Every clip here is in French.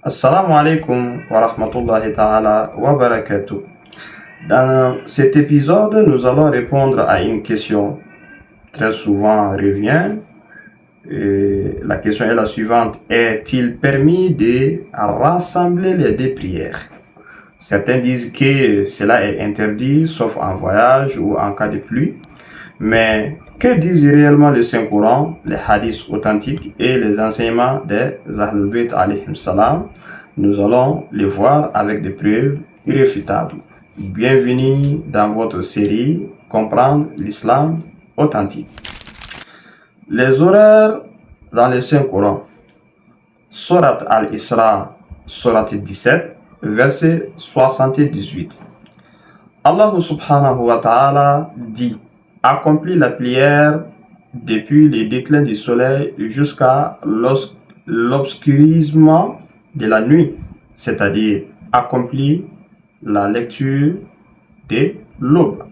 Assalamu alaikum wa rahmatullahi ta'ala wa barakatuh. Dans cet épisode, nous allons répondre à une question très souvent revient. La question est la suivante. Est-il permis de rassembler les deux prières? Certains disent que cela est interdit, sauf en voyage ou en cas de pluie. Mais que disent réellement le Saint-Coran, les hadiths authentiques et les enseignements des Ahlul Bayt alayhim salam? Nous allons les voir avec des preuves irréfutables. Bienvenue dans votre série Comprendre l'islam authentique. Les horaires dans le Saint-Coran. Surat al-Isra, Surat 17, verset 78. Allah subhanahu wa ta'ala dit: accomplis la prière depuis le déclin du soleil jusqu'à l'obscurissement de la nuit, c'est-à-dire accomplis la lecture de l'aube.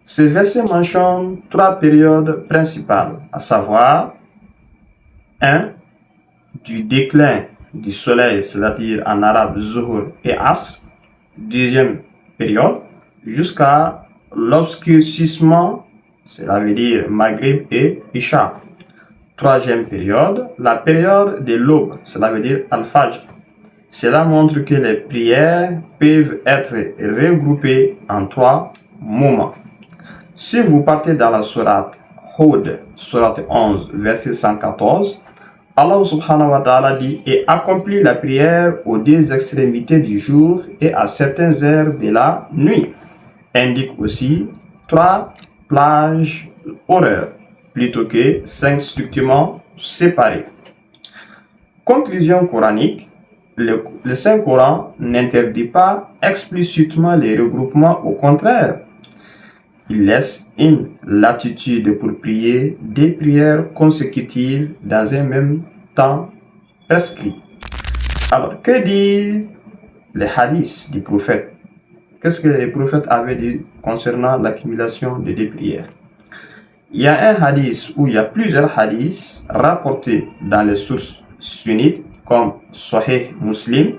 Ce verset mentionne trois périodes principales, à savoir 1. Du déclin du soleil, c'est-à-dire en arabe Zuhur et Asr. Deuxième période, jusqu'à l'obscurcissement, cela veut dire Maghrib et Isha. Troisième période, la période de l'aube, cela veut dire Al-Fajr. Cela montre que les prières peuvent être regroupées en trois moments. Si vous partez dans la sourate Hud, sourate 11, verset 114, Allah subhanahu wa ta'ala dit: et accomplit la prière aux deux extrémités du jour et à certaines heures de la nuit. Indique aussi trois plages horaires, plutôt que 5 strictement séparés. Conclusion coranique: le Saint-Coran n'interdit pas explicitement les regroupements, au contraire. Il laisse une latitude pour prier des prières consécutives dans un même temps prescrit. Alors, que disent les hadiths du prophète? Qu'est-ce que les prophètes avaient dit concernant l'accumulation de deux prières? Il y a un hadith où il y a plusieurs hadiths rapportés dans les sources sunnites comme Sahih Muslim,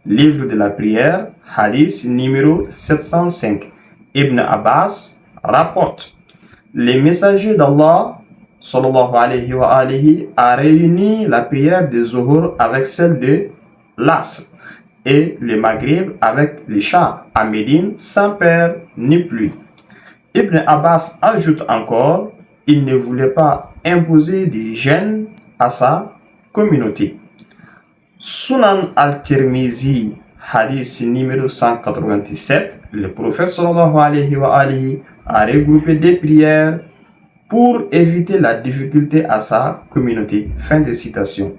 livre de la prière, hadith numéro 705. Ibn Abbas rapporte: les messagers d'Allah sallallahu alayhi wa alihi a réuni la prière de Zuhur avec celle de l'Asr et le Maghrib avec l'Isha à Médine sans perdre ni pluie. Ibn Abbas ajoute encore: il ne voulait pas imposer des gênes à sa communauté. Sunan al-Tirmizi, hadith numéro 197, le prophète sallallahu alayhi wa alihi a regroupé des prières pour éviter la difficulté à sa communauté. Fin de citation.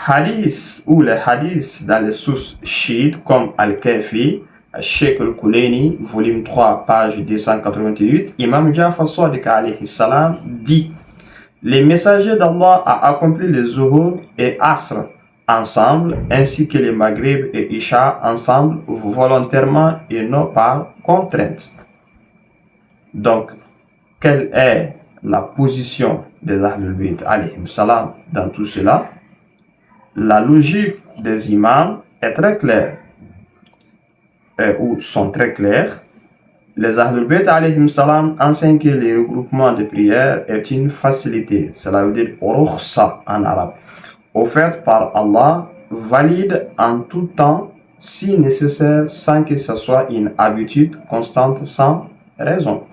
Hadith ou les hadiths dans les sources chiites comme Al-Kafi, Sheikh al-Kulaini, volume 3, page 288, Imam Ja'far Sadiq alayhi salam dit: les messagers d'Allah a accompli les Zuhur et Asr ensemble, ainsi que les Maghrib et Isha ensemble, volontairement et non par contrainte. Donc, quelle est la position des Ahlul Bayt alayhim salam dans tout cela? La logique des imams est très claire, ou sont très clairs. Les Ahlul Bayt alayhim salam enseignent que le regroupement de prières est une facilité, cela veut dire rukhsa en arabe, offerte par Allah, valide en tout temps si nécessaire, sans que ce soit une habitude constante sans raison.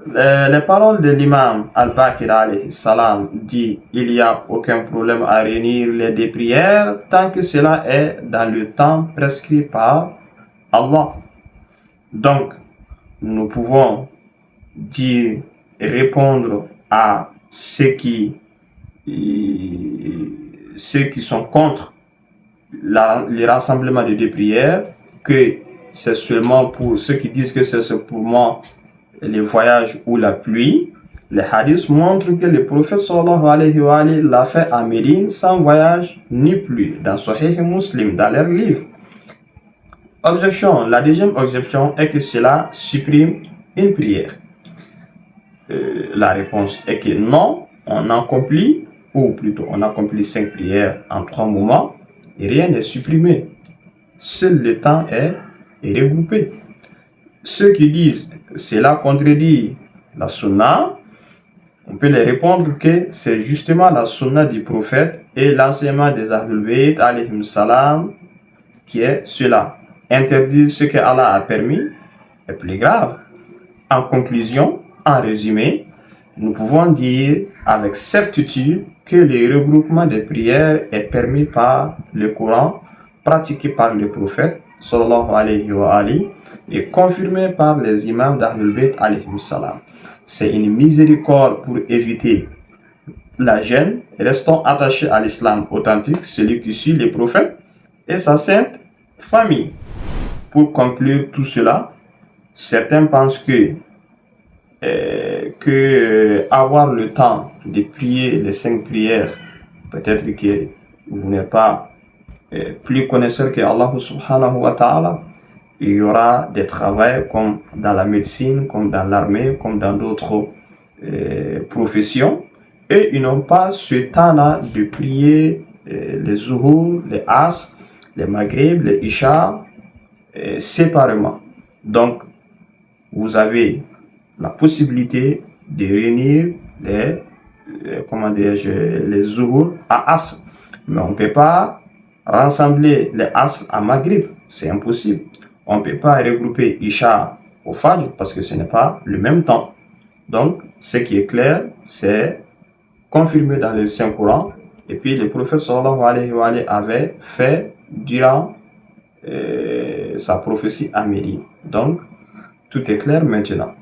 Les paroles de l'imam Al-Baqir alayhi salam dit: il n'y a aucun problème à réunir les deux prières tant que cela est dans le temps prescrit par Allah. Donc, nous pouvons dire, répondre à ceux qui sont contre le rassemblement de deux prières que c'est seulement pour ceux qui disent que c'est seulement les voyages ou la pluie. Les hadiths montrent que le prophète sallallahu alayhi wa alayhi l'a fait à Médine sans voyage ni pluie, dans Sahih Muslim, dans leur livre. Objection. La deuxième objection est que cela supprime une prière. La réponse est que non, on accomplit ou plutôt on accomplit 5 prières en 3 moments, et rien n'est supprimé. Seul le temps est regroupé. Ceux qui disent cela contredit la sunna, on peut leur répondre que c'est justement la sunna du prophète et l'enseignement des Ahlul Bayt alayhim salam qui est cela. Interdire ce que Allah a permis est plus grave. En conclusion, en résumé, nous pouvons dire avec certitude que le regroupement des prières est permis par le Coran, pratiqué par le prophète sallallahu alayhi wa alihi, et confirmé par les imams d'Ahlul Bayt alayhim salam. C'est une miséricorde pour éviter la gêne. Restons attachés à l'islam authentique, celui qui suit les prophètes et sa sainte famille. Pour conclure tout cela, certains pensent que avoir le temps de prier les 5 prières, peut-être que vous n'êtes pas plus connaisseur que Allah subhanahu wa ta'ala. Il y aura des travaux comme dans la médecine, comme dans l'armée, comme dans d'autres professions, et ils n'ont pas ce temps-là de prier les zuhur, les asr, les maghrib, les isha séparément. Donc vous avez la possibilité de réunir les zuhur à asr, mais on ne peut pas rassembler les asr à maghrib, c'est impossible. On ne peut pas regrouper isha au fajr parce que ce n'est pas le même temps. Donc ce qui est clair, c'est confirmé dans le Saint-Coran, et puis le prophète sallallahu alayhi wa alihi avait fait durant sa prophétie à Médine. Donc tout est clair maintenant.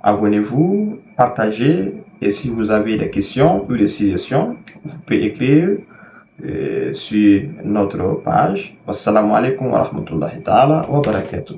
Abonnez-vous, partagez, et si vous avez des questions ou des suggestions, vous pouvez écrire sur notre page. Wassalamu alaikum wa rahmatullahi ta'ala wa barakatuh.